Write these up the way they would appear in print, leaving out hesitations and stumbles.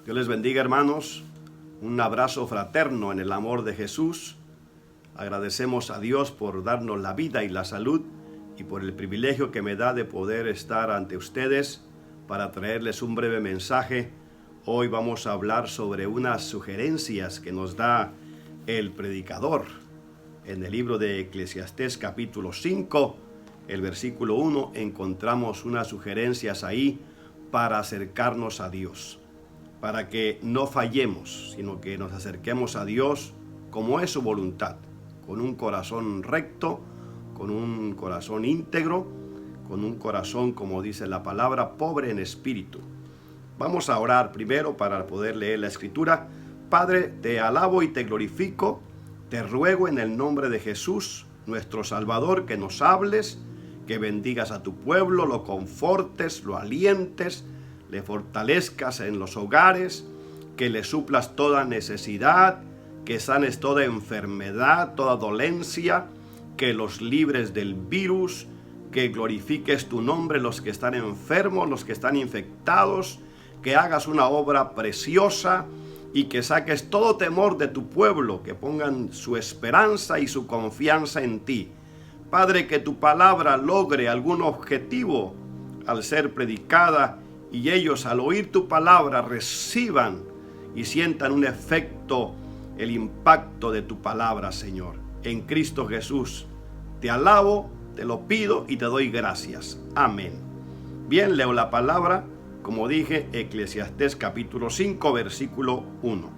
Dios les bendiga, hermanos. Un abrazo fraterno en el amor de Jesús. Agradecemos a Dios por darnos la vida y la salud y por el privilegio que me da de poder estar ante ustedes para traerles un breve mensaje. Hoy vamos a hablar sobre unas sugerencias que nos da el predicador. En el libro de Eclesiastés capítulo 5, el versículo 1, encontramos unas sugerencias ahí para acercarnos a Dios, para que no fallemos, sino que nos acerquemos a Dios como es su voluntad, con un corazón recto, con un corazón íntegro, con un corazón, como dice la palabra, pobre en espíritu. Vamos a orar primero para poder leer la Escritura. Padre, te alabo y te glorifico, te ruego en el nombre de Jesús, nuestro Salvador, que nos hables, que bendigas a tu pueblo, lo confortes, lo alientes, le fortalezcas en los hogares, que le suplas toda necesidad, que sanes toda enfermedad, toda dolencia, que los libres del virus, que glorifiques tu nombre los que están enfermos, los que están infectados, que hagas una obra preciosa y que saques todo temor de tu pueblo, que pongan su esperanza y su confianza en ti. Padre, que tu palabra logre algún objetivo al ser predicada y ellos al oír tu palabra reciban y sientan un efecto, el impacto de tu palabra, Señor. En Cristo Jesús te alabo, te lo pido y te doy gracias. Amén. Bien, leo la palabra, como dije, Eclesiastés capítulo 5, versículo 1.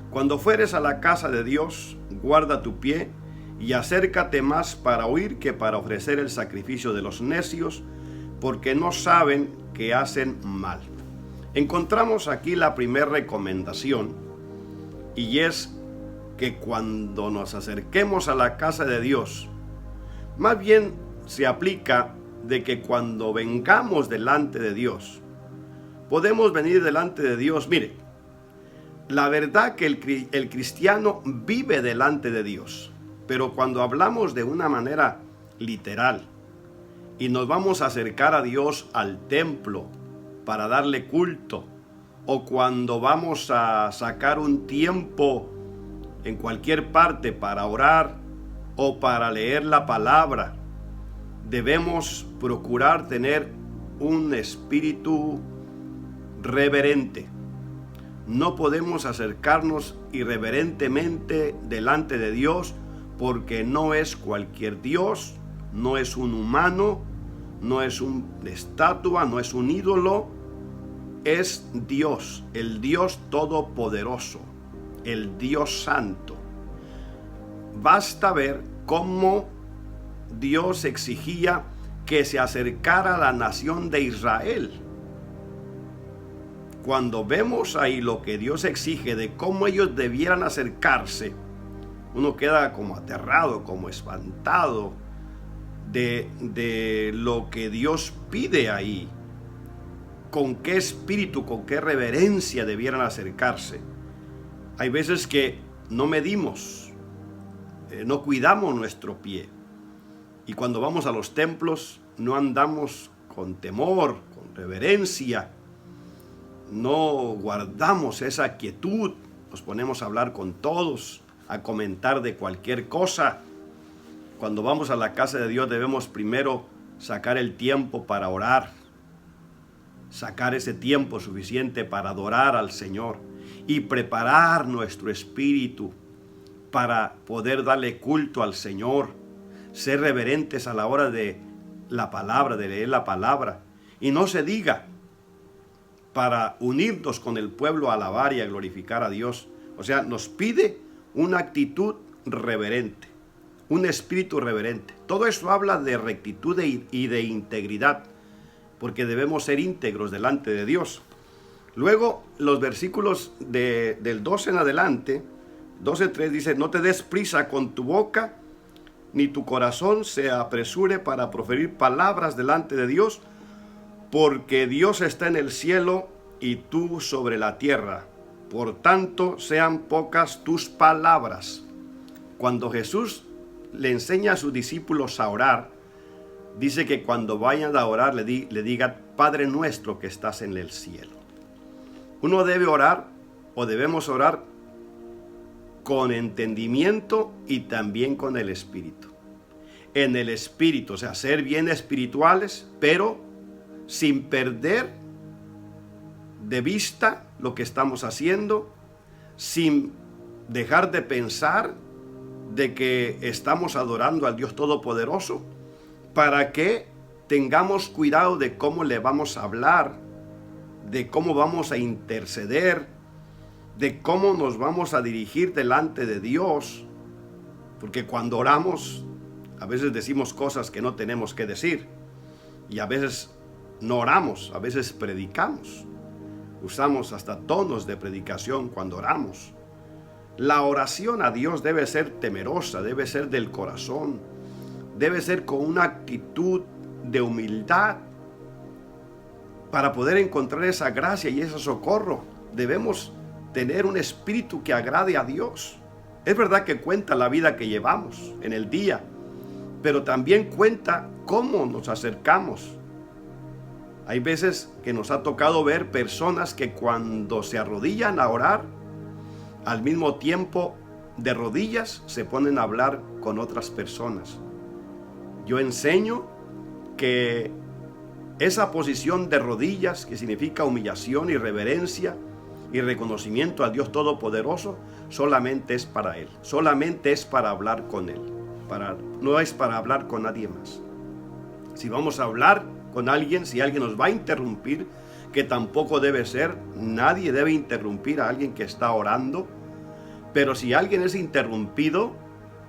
Cuando fueres a la casa de Dios, guarda tu pie y acércate más para oír que para ofrecer el sacrificio de los necios, porque no saben que hacen mal. Encontramos aquí la primera recomendación, y es que cuando nos acerquemos a la casa de Dios, más bien se aplica de que cuando vengamos delante de Dios, podemos venir delante de Dios. Mire, la verdad que el cristiano vive delante de Dios, pero cuando hablamos de una manera literal y nos vamos a acercar a Dios al templo para darle culto, o cuando vamos a sacar un tiempo en cualquier parte para orar o para leer la palabra, debemos procurar tener un espíritu reverente. No podemos acercarnos irreverentemente delante de Dios, porque no es cualquier Dios, no es un humano, no es una estatua, no es un ídolo, es Dios, el Dios todopoderoso, el Dios santo. Basta ver cómo Dios exigía que se acercara a la nación de Israel. Cuando vemos ahí lo que Dios exige de cómo ellos debieran acercarse, uno queda como aterrado, como espantado de lo que Dios pide ahí. Con qué espíritu, con qué reverencia debieran acercarse. Hay veces que no medimos, no cuidamos nuestro pie. Y cuando vamos a los templos no andamos con temor, con reverencia. No guardamos esa quietud. Nos ponemos a hablar con todos, a comentar de cualquier cosa. Cuando vamos a la casa de Dios debemos primero sacar el tiempo para orar, sacar ese tiempo suficiente para adorar al Señor y preparar nuestro espíritu para poder darle culto al Señor, ser reverentes a la hora de la palabra, de leer la palabra. Y no se diga para unirnos con el pueblo a alabar y a glorificar a Dios. O sea, nos pide una actitud reverente, un espíritu reverente. Todo eso habla de rectitud y de integridad, porque debemos ser íntegros delante de Dios. Luego, los versículos del 12 en adelante, 12:3 dice: no te des prisa con tu boca, ni tu corazón se apresure para proferir palabras delante de Dios, porque Dios está en el cielo y tú sobre la tierra. Por tanto, sean pocas tus palabras. Cuando Jesús le enseña a sus discípulos a orar, dice que cuando vayan a orar le digan: Padre nuestro que estás en el cielo. Uno debe orar o debemos orar con entendimiento y también con el espíritu. En el espíritu, o sea, ser bien espirituales, pero sin perder de vista lo que estamos haciendo, sin dejar de pensar de que estamos adorando al Dios Todopoderoso, para que tengamos cuidado de cómo le vamos a hablar, de cómo vamos a interceder, de cómo nos vamos a dirigir delante de Dios, porque cuando oramos, a veces decimos cosas que no tenemos que decir, y a veces no oramos, a veces predicamos. Usamos hasta tonos de predicación cuando oramos. La oración a Dios debe ser temerosa, debe ser del corazón, debe ser con una actitud de humildad. Para poder encontrar esa gracia y ese socorro, debemos tener un espíritu que agrade a Dios. Es verdad que cuenta la vida que llevamos en el día, pero también cuenta cómo nos acercamos. Hay veces que nos ha tocado ver personas que cuando se arrodillan a orar, al mismo tiempo de rodillas se ponen a hablar con otras personas. Yo enseño que esa posición de rodillas, que significa humillación y reverencia y reconocimiento al Dios Todopoderoso, solamente es para Él, solamente es para hablar con Él, no es para hablar con nadie más. Si vamos a hablar con alguien, si alguien nos va a interrumpir, que tampoco debe ser, nadie debe interrumpir a alguien que está orando, pero si alguien es interrumpido,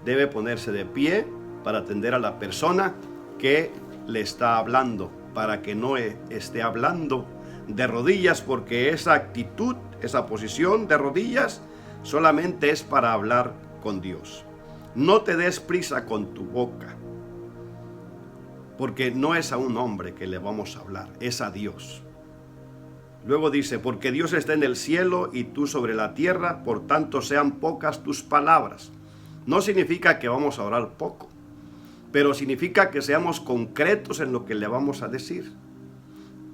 debe ponerse de pie para atender a la persona que le está hablando, para que no esté hablando de rodillas, porque esa actitud, esa posición de rodillas, solamente es para hablar con Dios. No te des prisa con tu boca, porque no es a un hombre que le vamos a hablar, es a Dios. Luego dice, porque Dios está en el cielo y tú sobre la tierra, por tanto sean pocas tus palabras. No significa que vamos a orar poco, pero significa que seamos concretos en lo que le vamos a decir.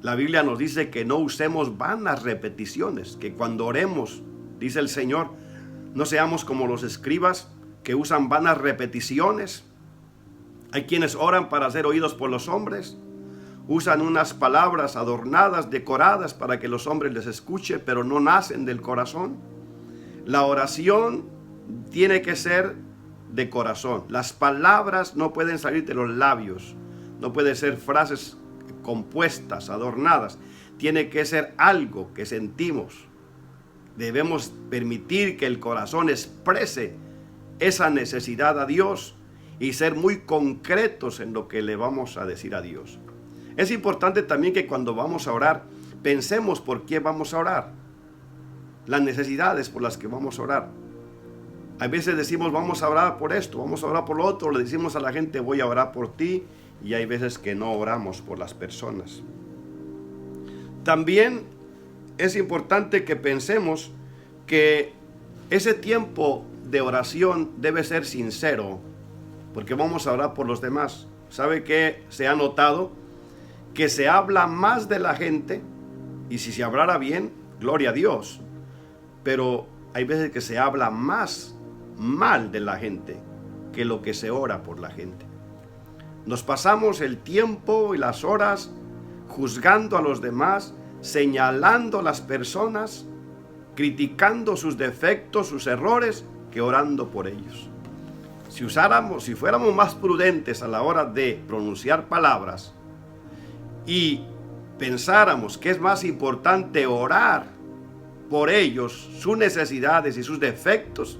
La Biblia nos dice que no usemos vanas repeticiones, que cuando oremos, dice el Señor, no seamos como los escribas que usan vanas repeticiones. Hay quienes oran para ser oídos por los hombres, usan unas palabras adornadas, decoradas para que los hombres les escuchen, pero no nacen del corazón. La oración tiene que ser de corazón. Las palabras no pueden salir de los labios, no pueden ser frases compuestas, adornadas. Tiene que ser algo que sentimos. Debemos permitir que el corazón exprese esa necesidad a Dios y ser muy concretos en lo que le vamos a decir a Dios. Es importante también que cuando vamos a orar, pensemos por qué vamos a orar, las necesidades por las que vamos a orar. A veces decimos, vamos a orar por esto, vamos a orar por lo otro, le decimos a la gente, voy a orar por ti, y hay veces que no oramos por las personas. También es importante que pensemos que ese tiempo de oración debe ser sincero, porque vamos a orar por los demás. ¿Sabe qué se ha notado? Que se habla más de la gente, y si se hablara bien, gloria a Dios, pero hay veces que se habla más mal de la gente que lo que se ora por la gente. Nos pasamos el tiempo y las horas juzgando a los demás, señalando a las personas, criticando sus defectos, sus errores, que orando por ellos. Si fuéramos más prudentes a la hora de pronunciar palabras y pensáramos que es más importante orar por ellos, sus necesidades y sus defectos,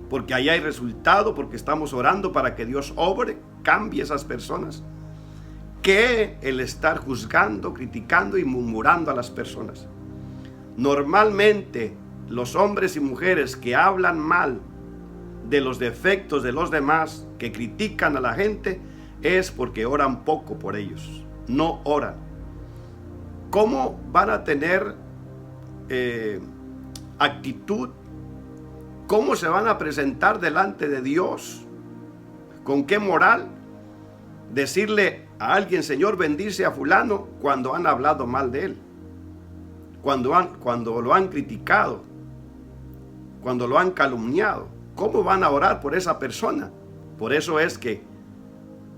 porque ahí hay resultado, porque estamos orando para que Dios obre, cambie esas personas, que el estar juzgando, criticando y murmurando a las personas. Normalmente los hombres y mujeres que hablan mal de los defectos de los demás, que critican a la gente, es porque oran poco por ellos, no oran. ¿Cómo van a tener actitud? ¿Cómo se van a presentar delante de Dios? ¿Con qué moral? Decirle a alguien, Señor, bendice a fulano, cuando han hablado mal de él. cuando lo han criticado, cuando lo han calumniado? ¿Cómo van a orar por esa persona? Por eso es que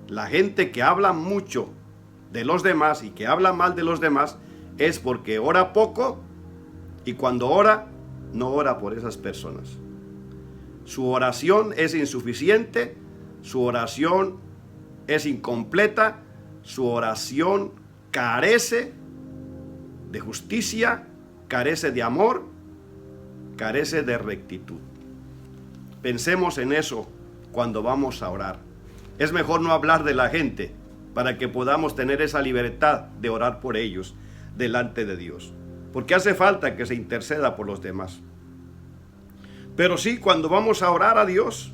la gente que habla mucho de los demás y que habla mal de los demás es porque ora poco, y cuando ora, no ora por esas personas. Su oración es insuficiente, su oración es incompleta, su oración carece de justicia, carece de amor, carece de rectitud. Pensemos en eso cuando vamos a orar. Es mejor no hablar de la gente para que podamos tener esa libertad de orar por ellos delante de Dios, porque hace falta que se interceda por los demás. Pero sí, cuando vamos a orar a Dios,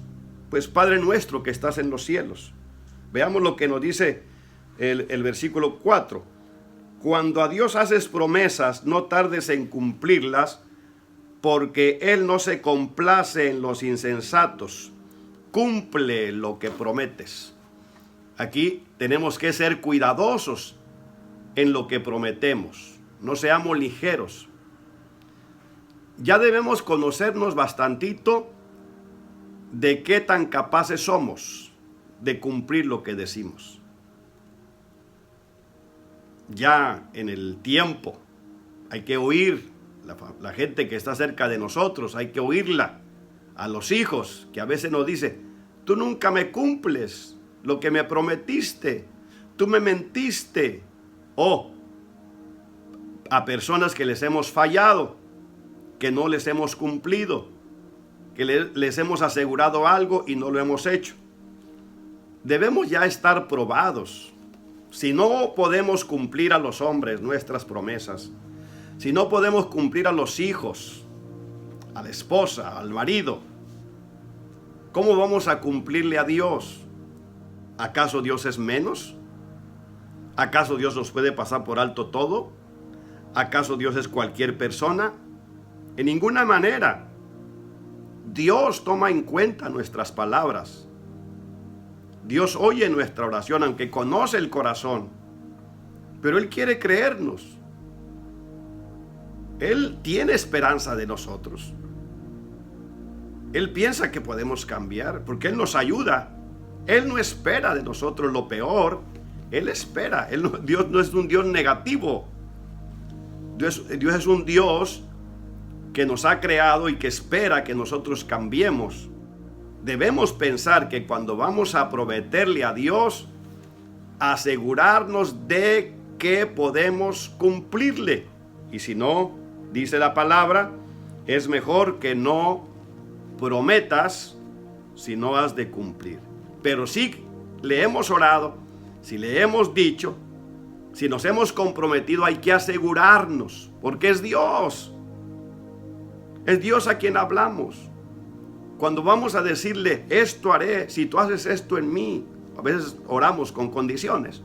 pues Padre nuestro que estás en los cielos. Veamos lo que nos dice el versículo 4. Cuando a Dios haces promesas, no tardes en cumplirlas, porque Él no se complace en los insensatos. Cumple lo que prometes. Aquí tenemos que ser cuidadosos en lo que prometemos. No seamos ligeros. Ya debemos conocernos bastantito de qué tan capaces somos de cumplir lo que decimos. Ya en el tiempo hay que oír la gente que está cerca de nosotros, hay que oírla. A los hijos que a veces nos dice: tú nunca me cumples lo que me prometiste, tú me mentiste. O a personas que les hemos fallado, que no les hemos cumplido, que les hemos asegurado algo y no lo hemos hecho. Debemos ya estar probados. Si no podemos cumplir a los hombres nuestras promesas, si no podemos cumplir a los hijos, a la esposa, al marido, ¿cómo vamos a cumplirle a Dios? ¿Acaso Dios es menos? ¿Acaso Dios nos puede pasar por alto todo? ¿Acaso Dios es cualquier persona? En ninguna manera. Dios toma en cuenta nuestras palabras. Dios oye nuestra oración, aunque conoce el corazón. Pero Él quiere creernos. Él tiene esperanza de nosotros. Él piensa que podemos cambiar, porque Él nos ayuda. Él no espera de nosotros lo peor. Él espera. Dios no es un Dios negativo. Dios es un Dios que nos ha creado y que espera que nosotros cambiemos. Debemos pensar que cuando vamos a prometerle a Dios, asegurarnos de que podemos cumplirle. Y si no, dice la palabra, es mejor que no prometas si no has de cumplir. Pero si le hemos orado, si le hemos dicho, si nos hemos comprometido, hay que asegurarnos, porque es Dios. Es Dios a quien hablamos. Cuando vamos a decirle, esto haré, si tú haces esto en mí, a veces oramos con condiciones,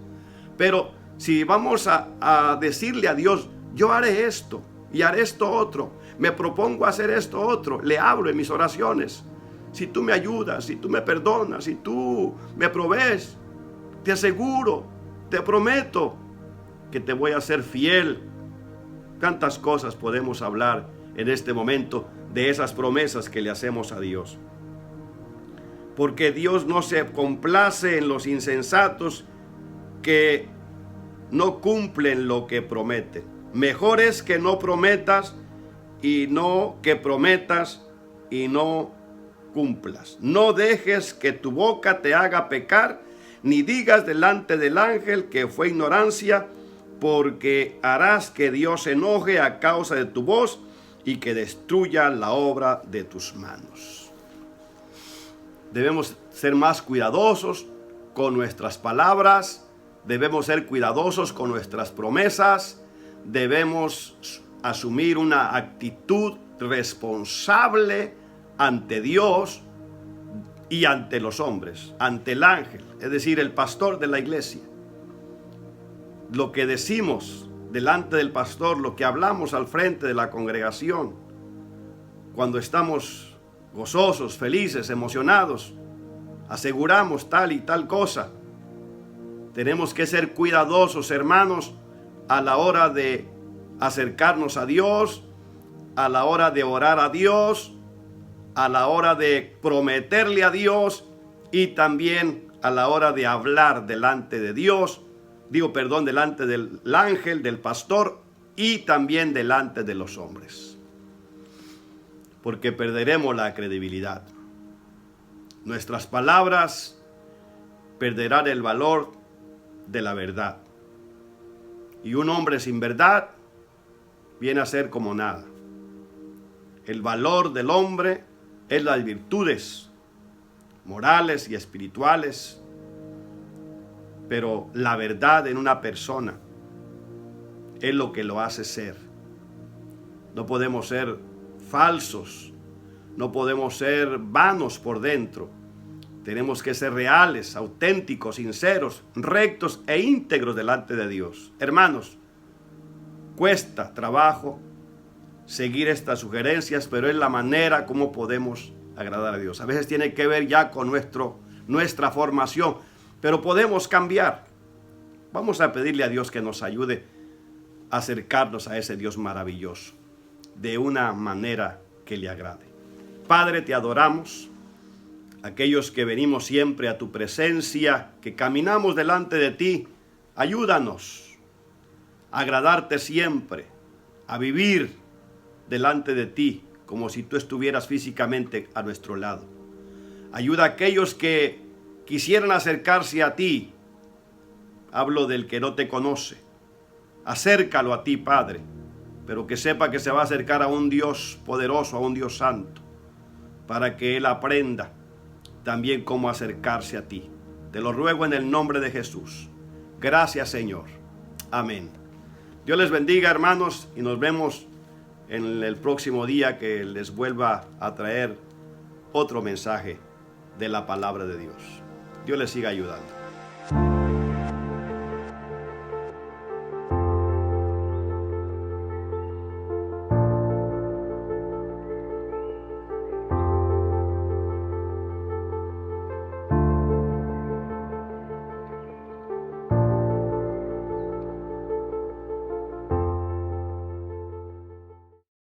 pero si vamos a decirle a Dios, yo haré esto y haré esto otro, me propongo hacer esto otro, le hablo en mis oraciones. Si tú me ayudas, si tú me perdonas, si tú me provees, te aseguro, te prometo que te voy a ser fiel. Tantas cosas podemos hablar en este momento de esas promesas que le hacemos a Dios. Porque Dios no se complace en los insensatos que no cumplen lo que prometen. Mejor es que no prometas y no que prometas y no cumplas. No dejes que tu boca te haga pecar, ni digas delante del ángel que fue ignorancia, porque harás que Dios se enoje a causa de tu voz y que destruya la obra de tus manos. Debemos ser más cuidadosos con nuestras palabras, debemos ser cuidadosos con nuestras promesas, debemos asumir una actitud responsable ante Dios y ante los hombres, ante el ángel, es decir, el pastor de la iglesia. Lo que decimos delante del pastor, lo que hablamos al frente de la congregación, cuando estamos gozosos, felices, emocionados, aseguramos tal y tal cosa. Tenemos que ser cuidadosos, hermanos, a la hora de acercarnos a Dios, a la hora de orar a Dios, a la hora de prometerle a Dios y también a la hora de hablar delante de Dios, delante del ángel, del pastor y también delante de los hombres. Porque perderemos la credibilidad. Nuestras palabras perderán el valor de la verdad. Y un hombre sin verdad viene a ser como nada. El valor del hombre es las virtudes morales y espirituales, pero la verdad en una persona es lo que lo hace ser. No podemos ser falsos, no podemos ser vanos por dentro. Tenemos que ser reales, auténticos, sinceros, rectos e íntegros delante de Dios. Hermanos, cuesta trabajo seguir estas sugerencias, pero es la manera como podemos agradar a Dios. A veces tiene que ver ya con nuestra formación, pero podemos cambiar. Vamos a pedirle a Dios que nos ayude a acercarnos a ese Dios maravilloso de una manera que le agrade. Padre, te adoramos. Aquellos que venimos siempre a tu presencia, que caminamos delante de ti, ayúdanos a agradarte siempre, a vivir delante de ti como si tú estuvieras físicamente a nuestro lado. Ayuda a aquellos que quisieran acercarse a ti. Hablo del que no te conoce. Acércalo a ti, Padre, pero que sepa que se va a acercar a un Dios poderoso, a un Dios santo, para que él aprenda también cómo acercarse a ti. Te lo ruego en el nombre de Jesús. Gracias, Señor. Amén. Dios les bendiga, hermanos, y nos vemos en el próximo día que les vuelva a traer otro mensaje de la palabra de Dios. Dios les siga ayudando.